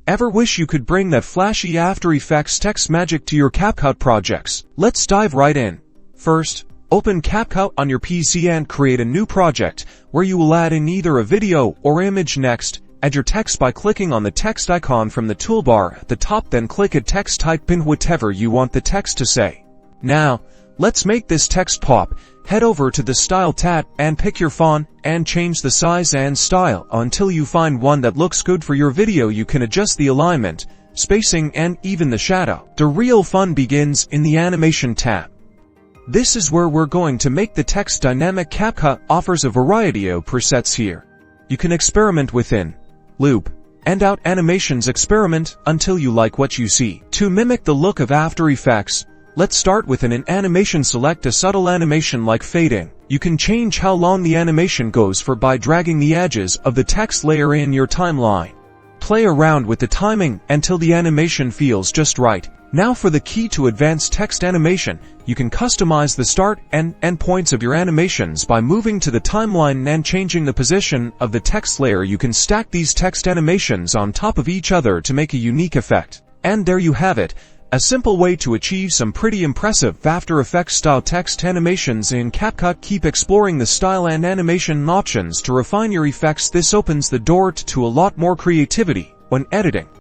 Ever wish you could bring that flashy After Effects text magic to your CapCut projects? Let's dive right in. First, open CapCut on your PC and create a new project where you will add in either a video or image. Next, add your text by clicking on the text icon from the toolbar at the top, then click Add Text, type in whatever you want the text to say. Now, let's make this text pop. Head over to the Style tab and pick your font and change the size and style until you find one that looks good for your video. You can adjust the alignment, spacing, and even the shadow. The real fun begins in the Animation tab. This is where we're going to make the text dynamic. CapCut offers a variety of presets here. You can experiment with in, loop, and out animations. Experiment until you like what you see. To mimic the look of After Effects, let's start with an animation. Select a subtle animation like fading. You can change how long the animation goes for by dragging the edges of the text layer in your timeline. Play around with the timing until the animation feels just right. Now for the key to advanced text animation, you can customize the start and end points of your animations by moving to the timeline and changing the position of the text layer. You can stack these text animations on top of each other to make a unique effect. And there you have it. A simple way to achieve some pretty impressive After Effects style text animations in CapCut. Keep exploring the style and animation options to refine your effects. This opens the door to a lot more creativity when editing.